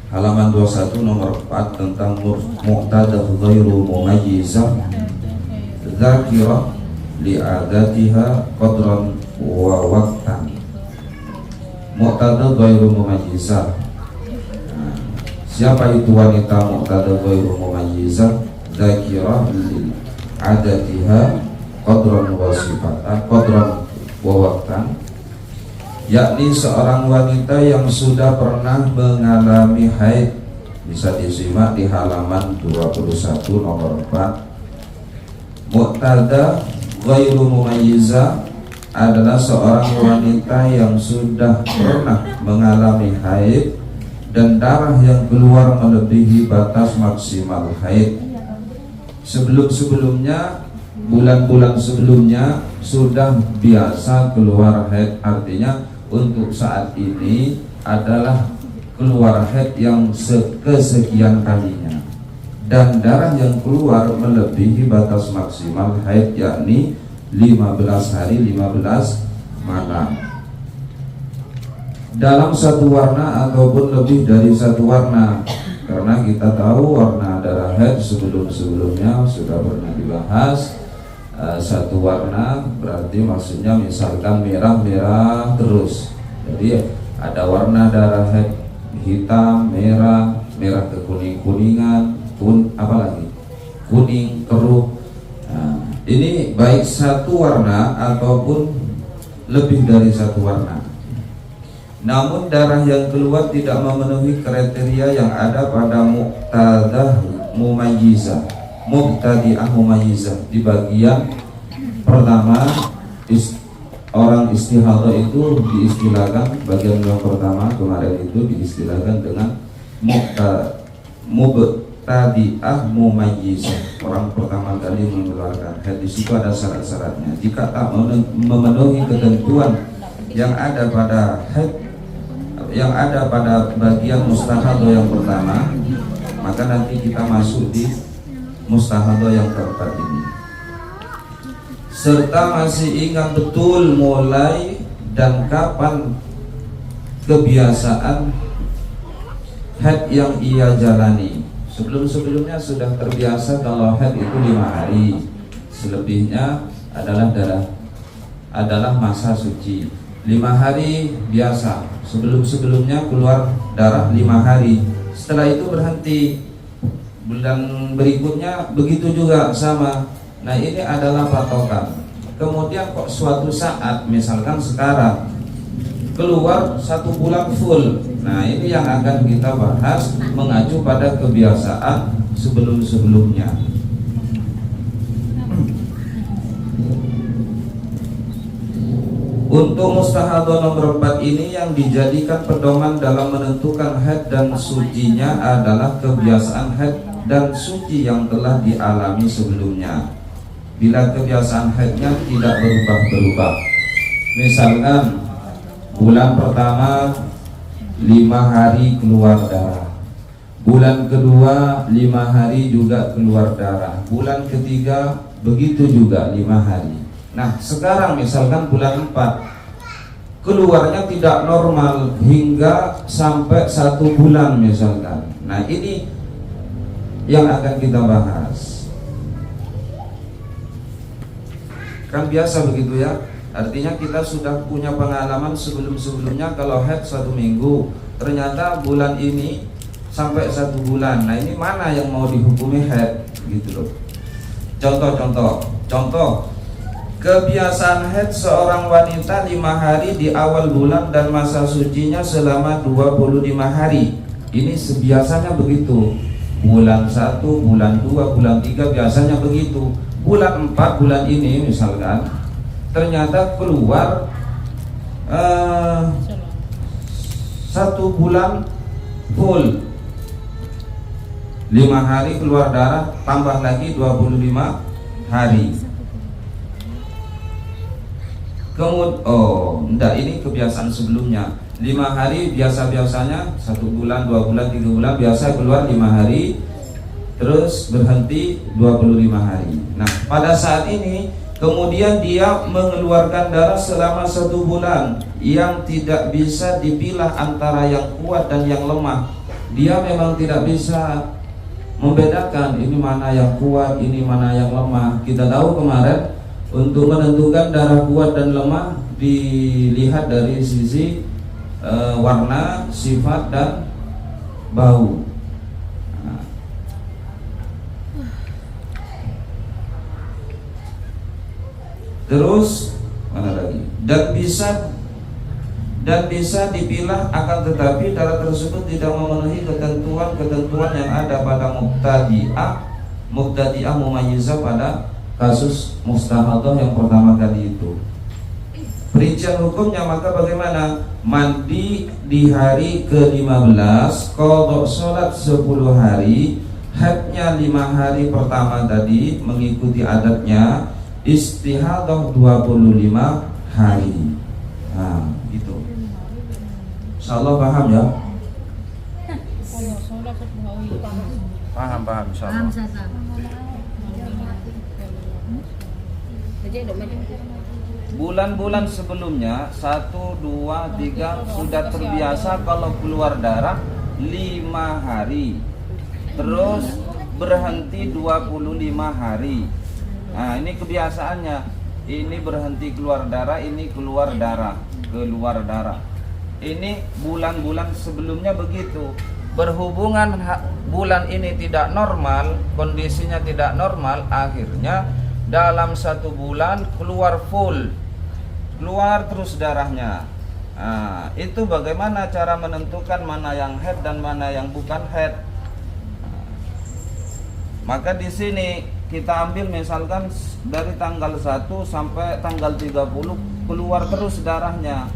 halaman 21 nomor 4 tentang muqtadah ghairu mumayyizah dzakirah li'adatiha qadran wa waqtan. Muqtadah ghairu mumayyizah, siapa itu wanita muqtadah ghairu mumayyizah? Dzakirah li'adatiha qadran wa sifatan qadran wa waqtan, yakni seorang wanita yang sudah pernah mengalami haid. Bisa disimak di halaman 21 nomor 4. Muqtadah ghairu mumayyizah adalah seorang wanita yang sudah pernah mengalami haid dan darah yang keluar melebihi batas maksimal haid. Sebelum-sebelumnya, bulan-bulan sebelumnya sudah biasa keluar haid, artinya untuk saat ini adalah keluar haid yang kesekian kalinya, dan darah yang keluar melebihi batas maksimal haid, yakni 15 hari 15 malam dalam satu warna ataupun lebih dari satu warna. Karena kita tahu warna darah haid sebelum-sebelumnya sudah pernah dibahas. Satu warna berarti maksudnya misalkan merah-merah terus. Jadi ada warna darah haid hitam, merah, merah ke kuning-kuningan, apalagi kuning, keruh. Nah, ini baik satu warna ataupun lebih dari satu warna. Namun darah yang keluar tidak memenuhi kriteria yang ada pada muqtadah mumayyizah, mubtadi'ah mumayyizah. Di bagian pertama orang istihadah itu diistilahkan, bagian yang pertama kemarin itu diistilahkan dengan mubtadi'ah mumayyizah, orang pertama kali mengeluarkan haid. Di situ ada syarat-syaratnya. Jika tak memenuhi ketentuan yang ada pada haid, yang ada pada bagian mustahadah yang pertama, maka nanti kita masuk di mustahadah yang keempat ini. Serta masih ingat betul mulai dan kapan kebiasaan haid yang ia jalani. Sebelum-sebelumnya sudah terbiasa kalau haid itu 5 hari, selebihnya adalah masa suci. 5 hari biasa, sebelum-sebelumnya keluar darah 5 hari, setelah itu berhenti. Bulan berikutnya begitu juga sama. Nah, ini adalah patokan. Kemudian kok suatu saat, misalkan sekarang keluar 1 bulan full. Nah, ini yang akan kita bahas mengacu pada kebiasaan sebelum-sebelumnya. Untuk mustahadah nomor 4 ini yang dijadikan pedoman dalam menentukan haid dan sucinya adalah kebiasaan haid dan suci yang telah dialami sebelumnya. Bila kebiasaan haidnya tidak berubah-berubah, misalkan bulan pertama 5 hari keluar darah, bulan kedua 5 hari juga keluar darah, bulan ketiga begitu juga 5 hari. Nah, sekarang misalkan bulan 4 keluarnya tidak normal hingga sampai 1 bulan misalkan. Nah, ini yang akan kita bahas. Kan biasa begitu ya. Artinya kita sudah punya pengalaman sebelum-sebelumnya kalau haid 1 minggu, ternyata bulan ini sampai 1 bulan. Nah, ini mana yang mau dihukumi haid gitu loh. Contoh kebiasaan haid seorang wanita 5 hari di awal bulan dan masa sucinya selama 25 hari. Ini sebiasanya begitu. Bulan 1, bulan 2, bulan 3 biasanya begitu. Bulan 4 bulan ini misalkan ternyata keluar 1 bulan full, 5 hari keluar darah, tambah lagi 25 hari. Enggak, ini kebiasaan sebelumnya. 5 hari biasa-biasanya 1 bulan, 2 bulan, 3 bulan biasa keluar 5 hari, terus berhenti 25 hari. Nah, pada saat ini kemudian dia mengeluarkan darah selama 1 bulan yang tidak bisa dipilah antara yang kuat dan yang lemah. dia memang tidak bisa membedakan ini mana yang kuat, ini mana yang lemah. Kita tahu kemarin untuk menentukan darah kuat dan lemah dilihat dari sisi warna, sifat dan bau. Nah. Terus mana lagi? Dan bisa dipilah, akan tetapi darah tersebut tidak memenuhi ketentuan-ketentuan yang ada pada mubtadi'ah mumayyizah pada kasus mustahadah yang pertama kali itu. Perincian hukumnya maka bagaimana? Mandi di hari ke-15, qadha salat 10 hari, haidnya 5 hari pertama tadi mengikuti adatnya, istihadah 25 hari. Nah, gitu. Insyaallah paham ya? Paham insyaallah. Bulan-bulan sebelumnya 1, 2, 3 sudah terbiasa kalau keluar darah 5 hari. Terus berhenti 25 hari. Nah, ini kebiasaannya. Ini berhenti keluar darah, ini keluar darah. Ini bulan-bulan sebelumnya begitu. Berhubungan bulan ini tidak normal, kondisinya tidak normal, akhirnya dalam 1 bulan keluar full, keluar terus darahnya. Nah, itu bagaimana cara menentukan mana yang haid dan mana yang bukan haid? Maka di sini kita ambil misalkan dari tanggal 1 sampai tanggal 30 keluar terus darahnya.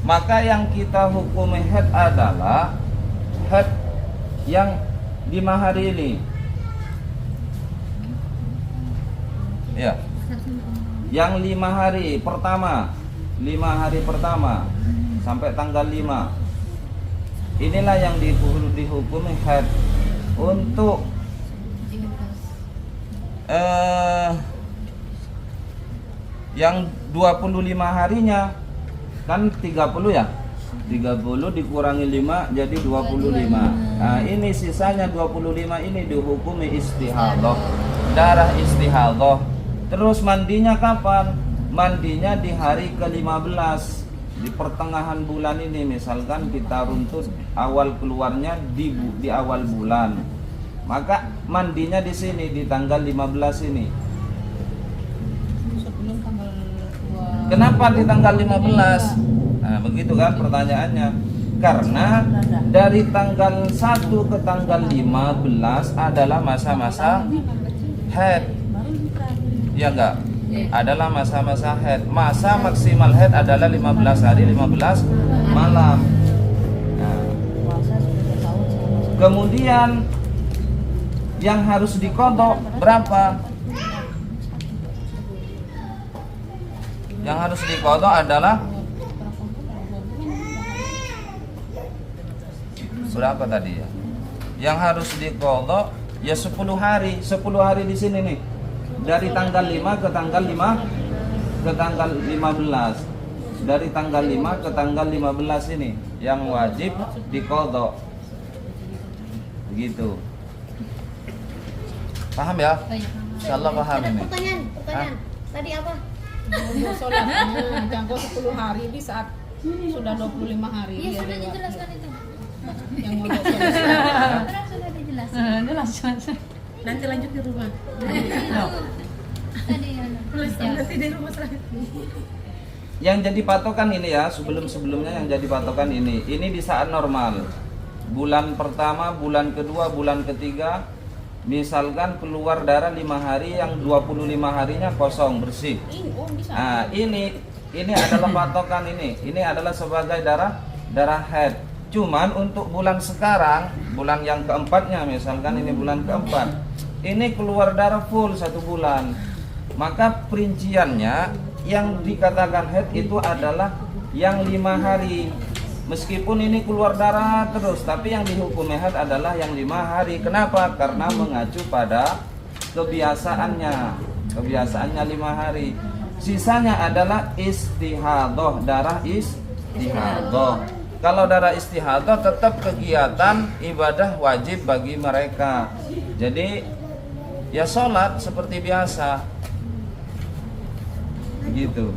Maka yang kita hukumi haid adalah haid yang 5 hari ini. Ya. Yang 5 hari pertama, 5 hari pertama sampai tanggal 5. Inilah yang dihukumi haid. Untuk yang 25 harinya kan 30 ya, 30 dikurangi 5 jadi 25. Nah, ini sisanya 25 ini dihukumi istihadah, darah istihadah. Terus mandinya kapan? Mandinya di hari ke-15, di pertengahan bulan ini. Misalkan kita runtut awal keluarnya di awal bulan, maka mandinya di sini di tanggal 15 ini. Sebelum tanggal 2. Kenapa di tanggal 15? Nah, begitu kan pertanyaannya. Karena dari tanggal 1 ke tanggal 15 adalah masa-masa haid. Ya enggak? Adalah masa-masa haid. Masa maksimal haid adalah 15 hari 15 malam. Nah. Kemudian yang harus diqadha berapa? Yang harus diqadha adalah berapa tadi ya? Yang harus diqadha ya 10 hari. 10 hari di sini nih. Dari tanggal 5 ke tanggal 15. Dari tanggal 5 ke tanggal 15 ini yang wajib diqadha. Begitu. Paham ya? Insyaallah paham ini. Pertanyaan. Tadi apa? Sholat jangkau 10 hari di saat sudah 25 hari. Iya, sudah dijelaskan itu. Yang mau sholat. Sudah dijelaskan. Nanti lanjut di rumah. Tadi Nanti di rumah saya. Yang jadi patokan ini ya, sebelum-sebelumnya yang jadi patokan ini di saat normal. Bulan pertama, bulan kedua, bulan ketiga, misalkan keluar darah 5 hari, yang 25 harinya kosong bersih. Nah, ini adalah patokan ini. Ini adalah sebagai darah haid. Cuman untuk bulan sekarang, bulan yang keempatnya, misalkan ini bulan keempat, ini keluar darah full 1 bulan. Maka perinciannya yang dikatakan haid itu adalah yang 5 hari. Meskipun ini keluar darah terus, tapi yang dihukum haid adalah yang 5 hari. Kenapa? Karena mengacu pada kebiasaannya. Kebiasaannya 5 hari. Sisanya adalah istihadah, darah istihadah. Kalau darah istihadah tetap kegiatan ibadah wajib bagi mereka. Jadi ya sholat seperti biasa. Gitu.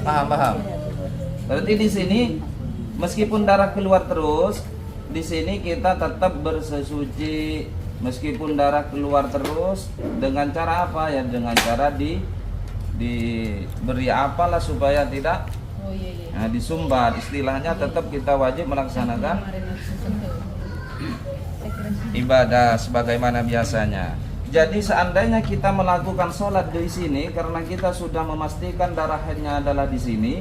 Paham. Berarti di sini meskipun darah keluar terus, di sini kita tetap bersesuci meskipun darah keluar terus dengan cara apa ya? Dengan cara diberi apalah supaya tidak disumbat. Istilahnya tetap kita wajib melaksanakan ibadah sebagaimana biasanya. Jadi seandainya kita melakukan sholat di sini karena kita sudah memastikan darah haidnya adalah di sini,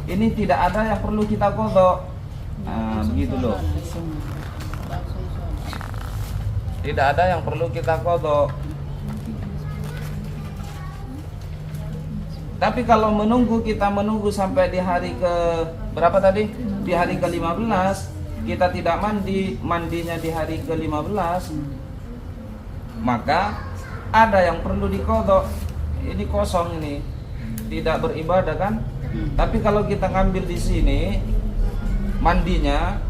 ini tidak ada yang perlu kita qadha. Begitu loh. Tidak ada yang perlu kita qadha. Tapi kalau kita menunggu sampai di hari ke berapa tadi? Di hari ke-15 kita tidak mandinya di hari ke-15, maka ada yang perlu diqadha. Ini kosong ini, tidak beribadah kan? Tapi kalau kita ngambil di sini mandinya,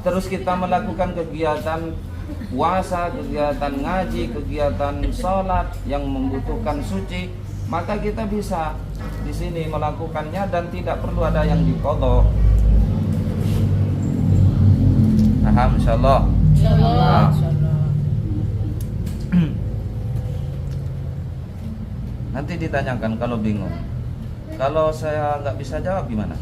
terus kita melakukan kegiatan puasa, kegiatan ngaji, kegiatan sholat yang membutuhkan suci, maka kita bisa di sini melakukannya dan tidak perlu ada yang diqadha. Paham insyaallah? Insyaallah. Nanti ditanyakan kalau bingung. Kalau saya nggak bisa jawab gimana?